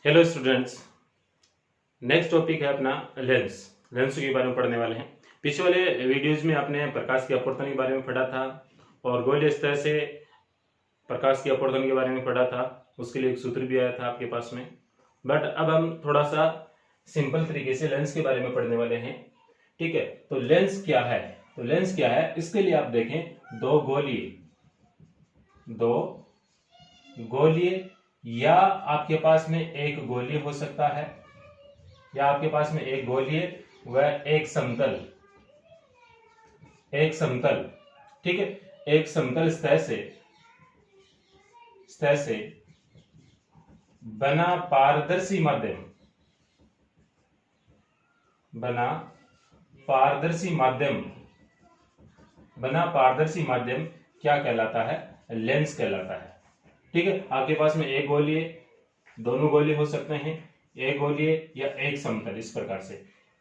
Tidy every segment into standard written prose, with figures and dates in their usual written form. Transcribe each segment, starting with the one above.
Hello students. Next topic है अपना lens. Lens के बारे में पढ़ने वाले हैं। पिछले वाले वीडियोज में आपने प्रकाश की अपवर्तन के बारे में पढ़ा था और गोलीय स्तर से प्रकाश की अपवर्तन के बारे में पढ़ा था। उसके लिए एक सूत्र भी आया था आपके पास में। बट अब हम थोड़ा सा सिंपल तरीके से लेंस के बारे में पढ़ने वाले हैं। ठीक है, तो लेंस क्या है? तो लेंस क्या है इसके लिए आप देखें, दो गोलीय या आपके पास में एक गोलीय हो सकता है, या आपके पास में एक गोलीय व एक समतल। ठीक है, एक समतल सतह से बना पारदर्शी माध्यम क्या कहलाता है? लेंस कहलाता है। ठीक है, आपके पास में एक गोलीय, दोनों गोलीय हो सकते हैं, एक गोलीय या एक समतल, इस प्रकार से।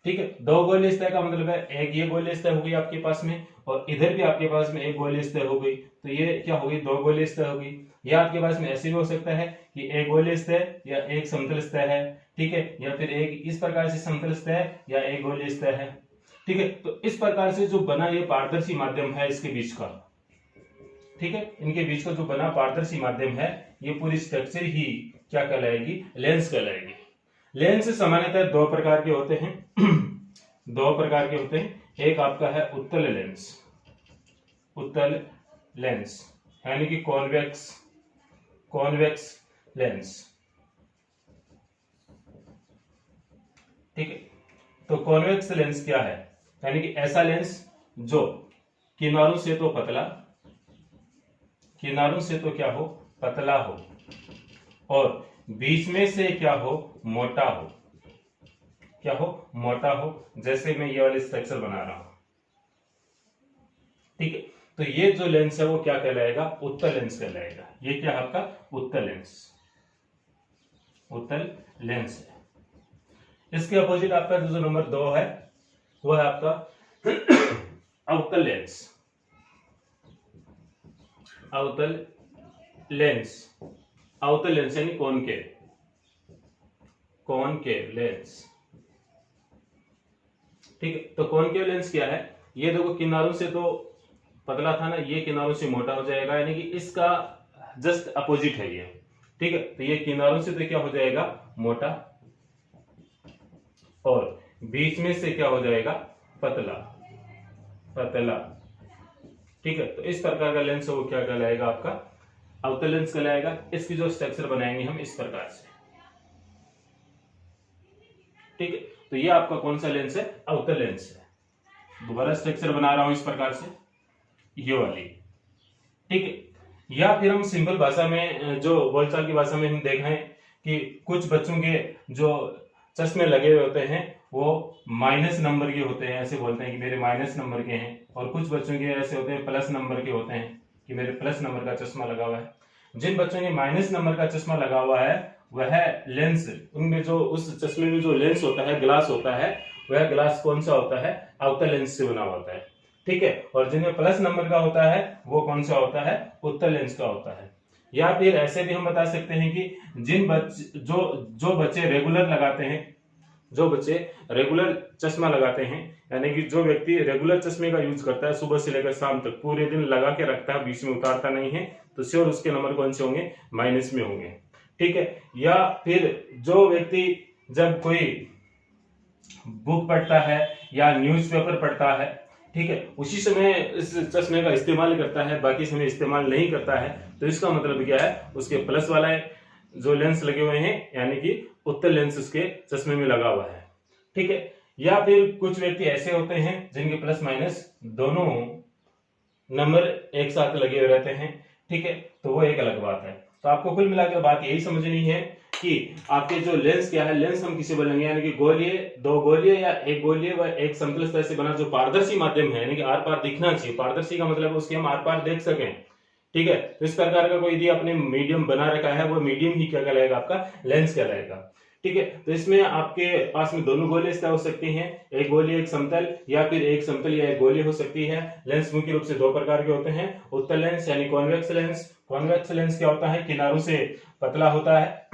ठीक है, दो गोलीय सतह का मतलब है एक ये गोलीय सतह हो गई आपके पास में और इधर भी आपके पास में एक गोलीय सतह हो गई, तो ये क्या हो गई? दो गोलीय सतह हो गई। या आपके पास में ऐसे भी हो सकता है कि एक गोलीय सतह या एक समतल सतह है। ठीक है, या फिर एक इस प्रकार से समतल सतह या एक गोलीय सतह है। ठीक है, तो इस प्रकार से जो बना ये पारदर्शी माध्यम है इसके बीच का, ठीक है, इनके बीच का जो बना पारदर्शी माध्यम है, ये पूरी स्ट्रक्चर ही क्या कहलाएगी? लेंस कहलाएगी। लेंस सामान्यतः दो प्रकार के होते हैं एक आपका है उत्तल लेंस यानी कि कॉन्वेक्स लेंस। ठीक है, तो कॉन्वेक्स लेंस क्या है? यानी कि ऐसा लेंस जो किनारों से तो पतला हो और बीच में से मोटा हो, जैसे मैं ये वाली स्ट्रक्चर बना रहा हूं। ठीक है, तो ये जो लेंस है वो क्या कहलाएगा? उत्तल लेंस कहलाएगा। ये क्या है आपका? उत्तल लेंस है। इसके अपोजिट आपका जो नंबर 2 है वो है आपका अवतल लेंस यानी कॉनकेव लेंस। ठीक है, तो कॉनकेव लेंस क्या है? ये देखो किनारों से तो पतला था ना, ये किनारों से मोटा हो जाएगा, यानी कि इसका जस्ट अपोजिट है ये। ठीक है, तो ये किनारों से तो क्या हो जाएगा? मोटा, और बीच में से क्या हो जाएगा? पतला। ठीक है, तो इस प्रकार का लेंस वो क्या कहलाएगा? आपका अवतल लेंस कहलाएगा। इसकी जो स्ट्रक्चर बनाएंगे हम इस प्रकार से। ठीक है, तो ये आपका कौन सा लेंस है? अवतल लेंस है। दोबारा स्ट्रक्चर बना रहा हूं इस प्रकार से, ये वाली। ठीक है, या फिर हम सिंपल भाषा में, जो बोलचाल की भाषा में हम देखें कि कुछ बच्चों के जो चश्मे लगे हुए होते हैं वो माइनस नंबर के होते हैं, ऐसे बोलते हैं कि मेरे माइनस नंबर के हैं, और कुछ बच्चों के ऐसे होते हैं प्लस नंबर के होते हैं कि मेरे प्लस नंबर का चश्मा लगा हुआ है। जिन बच्चों के माइनस नंबर का चश्मा लगा हुआ है वह लेंस, उनमें जो उस चश्मे में जो लेंस होता है, ग्लास होता है, वह ग्लास कौन सा होता है? अवतल लेंस से बना होता है। ठीक है, और जिनमें प्लस नंबर का होता है वो कौन सा होता है? उत्तल लेंस का होता है। या फिर ऐसे भी हम बता सकते हैं कि जो बच्चे रेगुलर चश्मा लगाते हैं, यानी कि जो व्यक्ति रेगुलर चश्मे का यूज करता है, सुबह से लेकर शाम तक पूरे दिन लगा के रखता है, बीच में उतारता नहीं है, तो श्योर उसके नंबर कौन से होंगे? माइनस में होंगे। ठीक है, या फिर जो व्यक्ति जब कोई बुक पढ़ता है या न्यूज़पेपर पढ़ता है, ठीक है, उसी समय इस चश्मे का इस्तेमाल करता है, बाकी समय इस्तेमाल नहीं करता है, तो इसका मतलब क्या है? उसके प्लस वाला जो लेंस लगे हुए हैं, यानी कि उत्तल लेंस उसके चश्मे में लगा हुआ है। ठीक है, या फिर कुछ व्यक्ति ऐसे होते हैं जिनके प्लस माइनस दोनों नंबर एक साथ लगे हुए रहते हैं। ठीक है, तो वो एक अलग बात है। तो आपको कुल मिलाकर बात यही समझनी है कि आपके जो लेंस क्या है, लेंस हम किसे बोलेंगे? यानी कि दो गोलीय या एक गोलीय व एक समतल सतह से बना जो पारदर्शी माध्यम है, यानी कि आर पार दिखना चाहिए। पारदर्शी का मतलब उसके हम आर पार देख सकें। ठीक है, तो इस प्रकार का कोई यदि आपने मीडियम बना रखा है, वो मीडियम ही क्या कहलाएगा? आपका लेंस कहलाएगा। ठीक है। तो इसमें आपके पास में दोनों गोले इस्तेमाल हो सकती हैं, एक गोली एक समतल, या फिर एक समतल या एक गोली हो सकती है। लेंस मुख्य रूप से दो प्रकार के होते हैं, उत्तल लेंस यानी कॉन्वेक्स लेंस। कॉन्वेक्स लेंस क्या होता है, किनारों से पतला होता है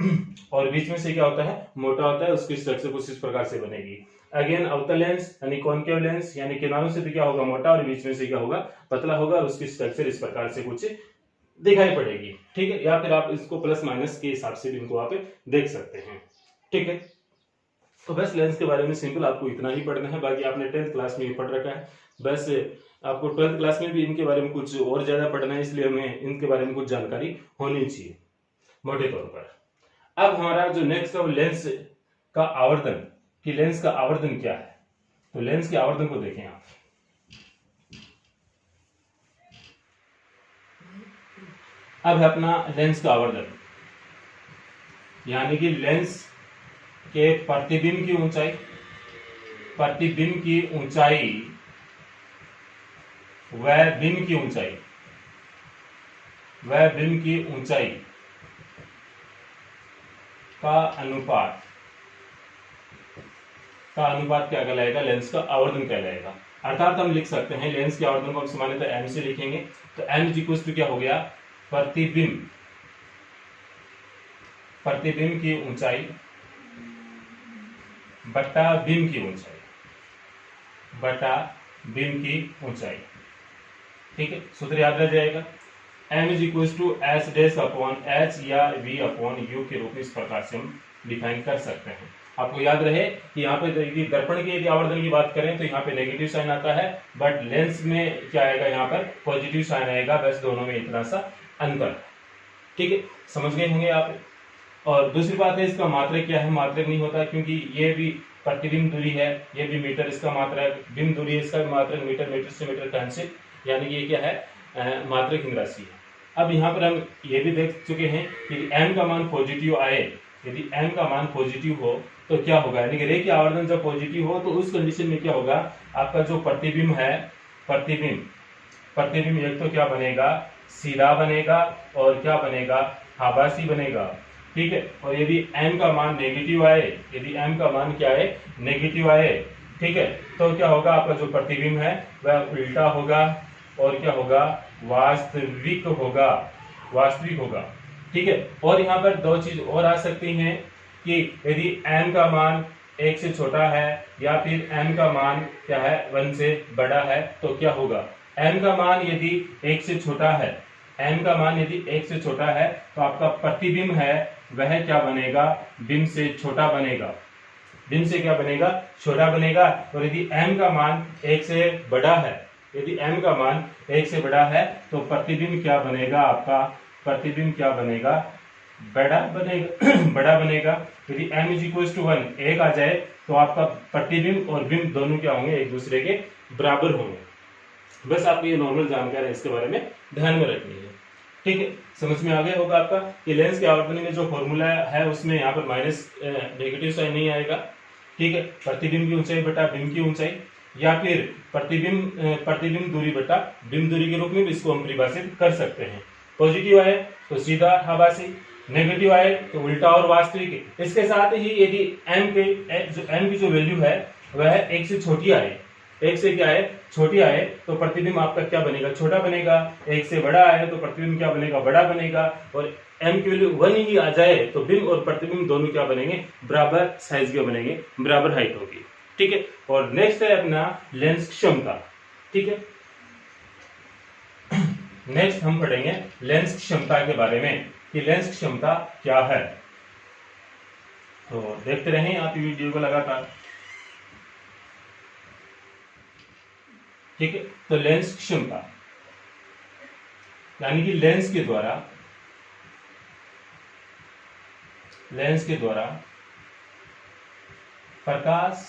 और बीच में से क्या होता है, मोटा होता है, उसकी स्ट्रक्चर कुछ इस प्रकार से बनेगी। अगेन अवतल लेंस यानी कॉनकेव लेंस, यानी किनारों से भी क्या होगा, मोटा, और बीच में से क्या होगा, पतला होगा, और उसकी स्ट्रक्चर इस प्रकार से कुछ दिखाई पड़ेगी। ठीक है, या फिर आप इसको प्लस माइनस के हिसाब से भी इनको आप देख सकते हैं। ठीक है, तो बस लेंस के बारे में सिंपल आपको इतना ही पढ़ना है, बाकी आपने 10th क्लास में ही पढ़ रखा है। बस आपको 12th क्लास में भी इनके बारे में कुछ और ज्यादा पढ़ना है, इसलिए हमें इनके बारे में कुछ जानकारी होनी चाहिए मोटे तौर पर। अब हमारा जो नेक्स्ट है लेंस का आवर्धन, कि लेंस का आवर्धन क्या है। तो लेंस के आवर्धन को देखें आप। अब है अपना लेंस का आवर्धन, यानी कि लेंस के प्रतिबिंब की ऊंचाई, प्रतिबिंब की ऊंचाई वह बिंब की ऊंचाई, वह बिंब की ऊंचाई का अनुपात, का अनुपात क्या कहलाएगा, लेंस का आवर्धन कहलाएगा। अर्थात हम लिख सकते हैं लेंस के आवर्धन को हम सामान्यतः एम से लिखेंगे। तो एम इक्वल्स टू क्या हो गया, प्रतिबिंब, प्रतिबिंब की ऊंचाई बटा बिंब की ऊंचाई, बटा बिंब की ऊंचाई। ठीक है, सूत्र याद रह जाएगा, m is equal to S dash upon H या v अपॉन यू के रूप में इस प्रकार से हम डिफाइन कर सकते हैं। आपको याद रहे कि यहाँ पे दर्पण के यदि आवर्धन की बात करें तो यहाँ पे नेगेटिव साइन आता है, बट लेंस में क्या आएगा, यहाँ पर पॉजिटिव साइन आएगा, बस दोनों में इतना सा अंतर। ठीक है, समझ गए होंगे आप। और दूसरी बात है, इसका मात्रक क्या है, मात्रक नहीं होता, क्योंकि ये भी प्रतिबिंब दूरी है, ये भी मीटर, इसका मात्रक बिंब दूरी है, इसका मात्रक मीटर, मीटर से मीटर का अंश, यानी कि ये क्या है, मात्रक राशि है। अब यहाँ पर हम ये भी देख चुके हैं कि m का मान पॉजिटिव आए, यदि m का मान पॉजिटिव हो तो क्या होगा, यानी कि रे की आवर्धन जब पॉजिटिव हो तो उस कंडीशन में क्या होगा, आपका जो प्रतिबिंब है, प्रतिबिंब, प्रतिबिंब एक तो क्या बनेगा, सीधा बनेगा, और क्या बनेगा, आभासी बनेगा। ठीक है, और यदि m का मान नेगेटिव आए, यदि m का मान क्या है, नेगेटिव आए, ठीक है, तो क्या होगा, आपका जो प्रतिबिंब है वह उल्टा होगा, और क्या होगा, वास्तविक होगा, वास्तविक होगा। ठीक है, और यहाँ पर दो चीज और आ सकती हैं कि यदि m का मान 1 से छोटा है, या फिर m का मान क्या है, 1 से बड़ा है, तो क्या होगा, m का मान यदि 1 से छोटा है, m का मान यदि 1 से छोटा है, तो आपका प्रतिबिंब है वह क्या बनेगा, बिंब से छोटा बनेगा, बिंब से क्या बनेगा, छोटा बनेगा। और यदि m का मान 1 से बड़ा है, यदि m का मान 1 से बड़ा है, तो प्रतिबिंब क्या बनेगा, आपका प्रतिबिंब क्या बनेगा, बड़ा बनेगा बड़ा बनेगा। यदि m इज इक्वल टू 1, 1 आ जाए, तो आपका प्रतिबिंब और बिंब दोनों क्या होंगे, एक दूसरे के बराबर होंगे। बस आपको ये नॉर्मल जानकारी इसके बारे में ध्यान में रखनी है। ठीक है, समझ में आ गया होगा आपका कि लेंस के आवर्धन में जो फॉर्मूला है उसमें यहाँ पर माइनस नेगेटिव साइन नहीं आएगा। ठीक है, प्रतिबिंब की ऊंचाई बटा बिंब की ऊंचाई, या फिर प्रतिबिंब दूरी बटा बिंब दूरी के रूप में भी इसको हम परिभाषित कर सकते हैं। पॉजिटिव आए तो सीधा आभासी, नेगेटिव आए तो उल्टा और वास्तविक। इसके साथ ही यदि m की जो वैल्यू है वह 1 से छोटी आए, 1 से क्या है, छोटी आए, तो प्रतिबिंब आपका क्या बनेगा, छोटा बनेगा। 1 से बड़ा आए तो प्रतिबिंब क्या बनेगा, बड़ा बनेगा। और m की वैल्यू 1 ही आ जाए तो बिंब और प्रतिबिंब दोनों क्या बनेंगे, बराबर साइज के बनेंगे, बराबर हाइट होगी। ठीक है, और नेक्स्ट है अपना लेंस क्षमता। ठीक है, नेक्स्ट हम पढ़ेंगे लेंस क्षमता के बारे में कि लेंस क्षमता क्या है। तो देखते रहें आप वीडियो को लगातार। ठीक है, तो लेंस क्षमता यानी कि लेंस के द्वारा प्रकाश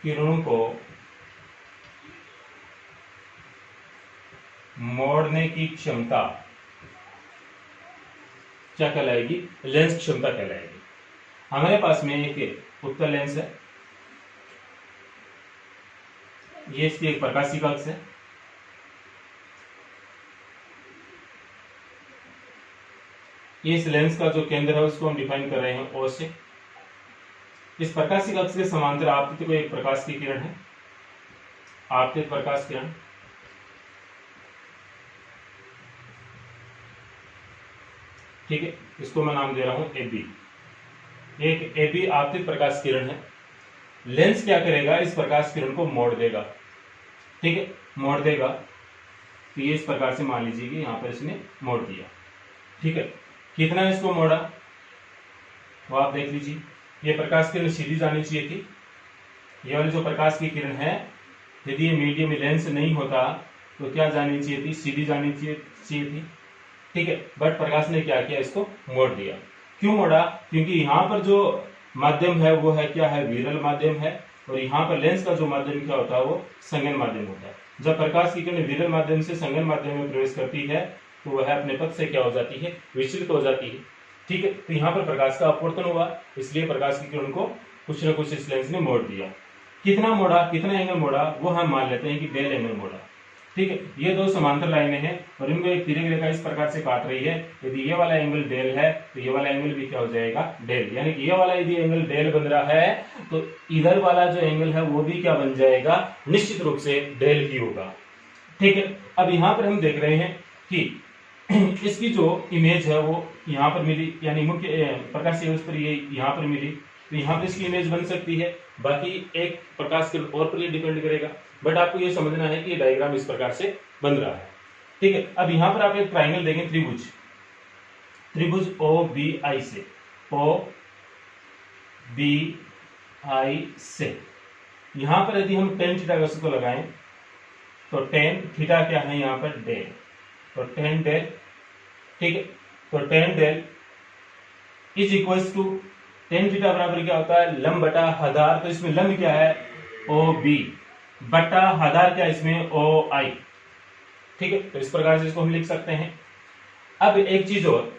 किरणों को मोड़ने की क्षमता क्या कहलाएगी, लेंस क्षमता कहलाएगी। हमारे पास में एक उत्तल लेंस है, ये इसकी एक प्रकाशिक अक्ष है, इस लेंस का जो केंद्र है उसको हम डिफाइन कर रहे हैं O से। इस प्रकाशिक अक्ष के समांतर आपतित को एक प्रकाश की किरण है, आपतित प्रकाश किरण, ठीक है, इसको मैं नाम दे रहा हूं AB। एक AB आपतित प्रकाश किरण है। लेंस क्या करेगा, इस प्रकाश किरण को मोड़ देगा, ठीक है, मोड़ देगा। तो ये इस प्रकार से मान लीजिए कि यहां पर इसने मोड़ दिया, ठीक है। कितना इसको मोड़ा वो आप देख लीजिए। ये प्रकाश किरण सीधी जानी चाहिए थी, ये वाली जो प्रकाश की किरण है, यदि ये मीडियम लेंस नहीं होता तो क्या जानी चाहिए थी, सीधी जानी चाहिए थी, ठीक है। बट प्रकाश ने क्या किया, इसको मोड़ दिया। क्यों मोड़ा, क्योंकि यहाँ पर जो माध्यम है वो है क्या है, विरल माध्यम है, और यहाँ पर लेंस का जो माध्यम क्या होता है वो संगन माध्यम होता है। जब प्रकाश की किरण विरल माध्यम से संगन माध्यम में प्रवेश करती है तो वह अपने पथ से क्या हो जाती है, विचलित हो जाती है, ठीक है। तो यहाँ पर प्रकाश का अपवर्तन हुआ, इसलिए प्रकाश की किरण को कुछ न कुछ इस लेंस ने मोड़ दिया। कितना मोड़ा, कितना एंगल मोड़ा, वो हम मान लेते हैं कि डेल एंगल मोड़ा, ठीक है। ये दो समांतर लाइनें हैं और इनको एक तिरक रेखा इस प्रकार से काट रही है। यदि ये वाला एंगल डेल है तो ये वाला एंगल भी क्या हो जाएगा, डेल। यानी कि ये वाला यदि एंगल डेल बन रहा है तो इधर वाला जो एंगल है वो भी क्या बन जाएगा, निश्चित रूप से डेल ही होगा, ठीक है। अब यहाँ पर हम देख रहे हैं कि इसकी जो इमेज है वो यहाँ पर मिली, यानी मुख्य प्रकाश उस पर ये यहाँ पर मिली, तो यहाँ पर इसकी इमेज बन सकती है। बाकी एक प्रकाश के और पर डिपेंड करेगा, बट आपको ये समझना है कि ये डायग्राम इस प्रकार से बन रहा है, ठीक है। अब यहाँ पर आप एक ट्राइंगल देखें, त्रिभुज OBI से, OBI से यहाँ पर यदि हम tan थीटा का सूत्र लगाएं तो tan थीटा क्या है यहाँ पर, डेल, तो tan डेल, ठीक है। तो tan del is equals to tan theta बराबर क्या होता है, लंब बटा आधार। तो इसमें लंब क्या है, OB, बटा आधार क्या इसमें, OI, ठीक है। तो इस प्रकार से इसको हम लिख सकते हैं। अब एक चीज और,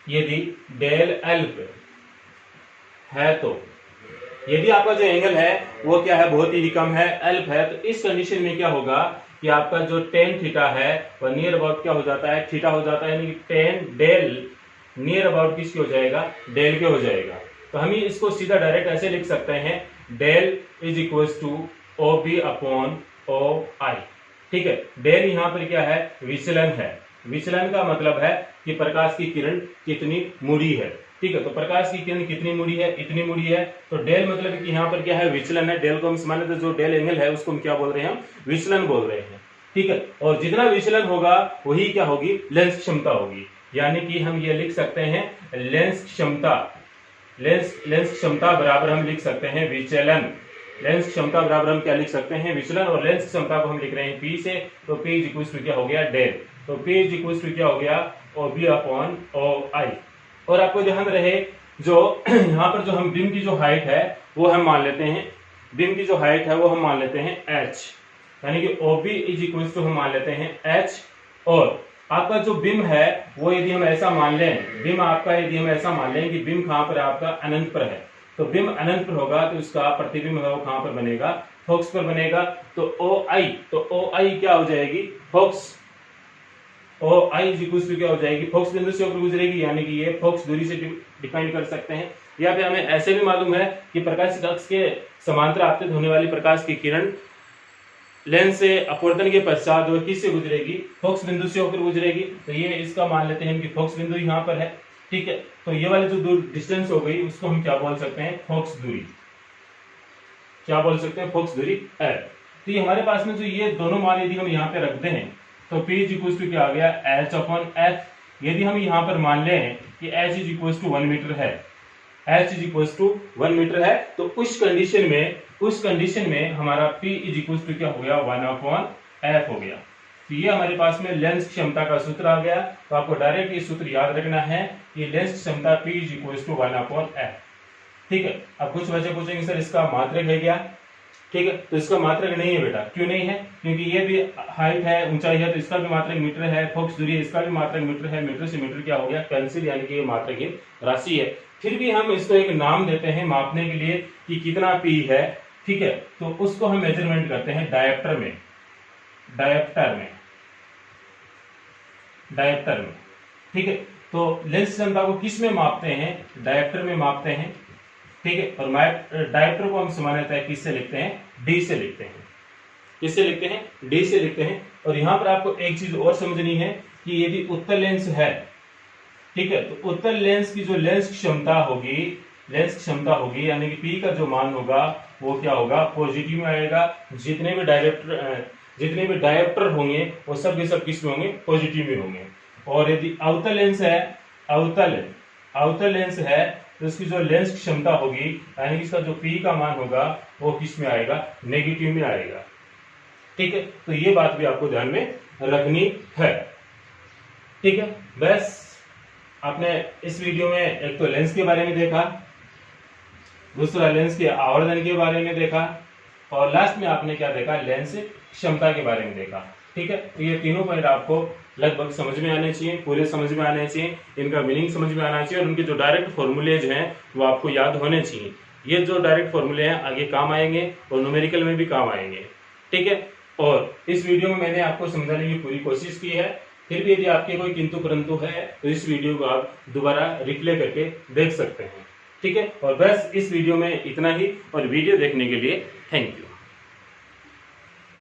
यदि डेल एल्फ है तो यदि आपका जो एंगल है वो क्या है, बहुत ही कम है, एल्फ है, तो इस कंडीशन में क्या होगा कि आपका जो tan थीटा है वह नियर अबाउट क्या हो जाता है, थीटा हो जाता है, यानी कि tan डेल नियर अबाउट किसके हो जाएगा, डेल के हो जाएगा। तो हम इसको सीधा डायरेक्ट ऐसे लिख सकते हैं, del is equals to OB upon OI, ठीक है। डेल यहाँ पर क्या है, विचलन है। विचलन का मतलब है कि प्रकाश की किरण कितनी मुड़ी है, ठीक है। तो प्रकाश की किरण कितनी मुड़ी है, इतनी मुड़ी है। तो डेल मतलब कि यहाँ पर क्या है, विचलन है। डेल को हम माने तो जो डेल एंगल है उसको हम क्या बोल रहे हैं, विचलन बोल रहे हैं, ठीक है। और जितना विचलन होगा वही क्या होगी, लेंस क्षमता होगी। यानी कि हम ये लिख सकते हैं लेंस क्षमता, लेंस क्षमता बराबर हम लिख सकते हैं विचलन। लेंस क्षमता बराबर हम क्या लिख सकते हैं, विचलन। और लेंस क्षमता को हम लिख रहे हैं P से, तो P इज इक्वल टू क्या हो गया, डेल। तो P इज इक्वल टू क्या हो गया, OB अपॉन OI। और आपको ध्यान रहे जो यहाँ पर जो हम बीम की जो हाइट है वो हम मान लेते हैं, बीम की जो हाइट है वो हम मान लेते हैं H, यानी कि OB इज इक्वल टू हम मान लेते हैं H। और आपका जो बिम है वो यदि हम ऐसा मान लें, बिम आपका यदि हम ऐसा मान लें कि बिम कहां पर आपका अनंत पर है, तो बिम अनंत पर होगा तो उसका प्रतिबिंब है वो कहां पर बनेगा, फोकस पर बनेगा। तो OI क्या हो जाएगी, focus. OI is equal to क्या हो जाएगी, फोकस बिंदु से होकर गुजरेगी, यानी कि ये फोकस दूरी से डिफाइन कर सकते हैं। या फिर हमें ऐसे भी मालूम है कि प्रकाशिक अक्ष के समांतर आपतित होने वाली प्रकाश की किरण लेंस से अपवर्तन के पश्चात वह किससे गुजरेगी, फोकस बिंदु से होकर गुजरेगी। तो ये इसका मान लेते हैं कि फोकस बिंदु यहाँ पर है, ठीक है। तो ये वाली जो दूर डिस्टेंस हो गई उसको हम क्या बोल सकते हैं, फोकस दूरी, क्या बोल सकते हैं, फोकस दूरी L। तो ये हमारे पास में जो ये दोनों मान यदि हम यहाँ पे रखते हैं तो P इज इक्वल टू क्या आ गया, H अपॉन F। यदि हम यहाँ पर मान लें कि H is equal to 1 metre है, H is equal to 1 metre है, तो उस कंडीशन में हमारा P इज इक्वल टू क्या हो गया, 1 अपॉन F हो गया। तो ये हमारे पास में लेंस क्षमता का सूत्र आ गया। तो आपको डायरेक्ट ये सूत्र याद रखना है कि लेंस क्षमता P is equal to 1 upon F, ठीक है। अब कुछ बच्चे पूछेंगे सर इसका मात्रक है क्या, ठीक है। तो इसका मात्रक नहीं है बेटा, क्यों नहीं है, क्योंकि ये भी हाइट है, ऊंचाई है, तो इसका भी मात्रक मीटर है, फोकस दूरी इसका भी मात्रक मीटर है, मीटर से मीटर क्या हो गया, कैंसिल, यानी कि ये मात्रक राशि है। फिर भी हम इसको एक नाम देते हैं मापने के लिए कि कितना P है, ठीक है। तो उसको हम मेजरमेंट करते हैं डायप्टर में, डायप्टर में। ठीक है, तो लेंस क्षमता को किस में मापते हैं? डायप्टर में मापते हैं। ठीक है, और डायप्टर को हम सामान्यतः किससे लिखते हैं? डी से लिखते हैं। किससे लिखते हैं? डी से लिखते हैं। और यहां पर आपको एक चीज और समझनी है कि यदि उत्तल लेंस है, ठीक है, तो उत्तल लेंस की जो लेंस क्षमता होगी यानी कि पी का जो मान होगा वो क्या होगा? पॉजिटिव में आएगा। जितने भी डायप्टर होंगे वो सब के सब किस में होंगे? पॉजिटिव में होंगे। और यदि अवतल लेंस है तो इसकी जो लेंस क्षमता होगी यानी कि इसका जो पी का मान होगा वो किस में आएगा? नेगेटिव में आएगा। ठीक है, तो ये बात भी आपको ध्यान में रखनी है। ठीक है, बस आपने इस वीडियो में एक तो लेंस के बारे में देखा, दूसरा लेंस के आवर्धन के बारे में देखा, और लास्ट में आपने क्या देखा? लेंस क्षमता के बारे में देखा। ठीक है, तो ये तीनों पॉइंट आपको लगभग समझ में आने चाहिए, पूरे समझ में आने चाहिए, इनका मीनिंग समझ में आना चाहिए, और उनके जो डायरेक्ट फॉर्मूलेज हैं वो आपको याद होने चाहिए। ये जो डायरेक्ट फॉर्मूले हैं आगे काम आएंगे और न्यूमेरिकल में भी काम आएंगे। ठीक है, और इस वीडियो में मैंने आपको समझाने की पूरी कोशिश की है। फिर भी यदि आपके कोई किंतु परंतु है तो इस वीडियो को आप दोबारा रिप्ले करके देख सकते हैं। ठीक है, और बस इस वीडियो में इतना ही, और वीडियो देखने के लिए थैंक यू।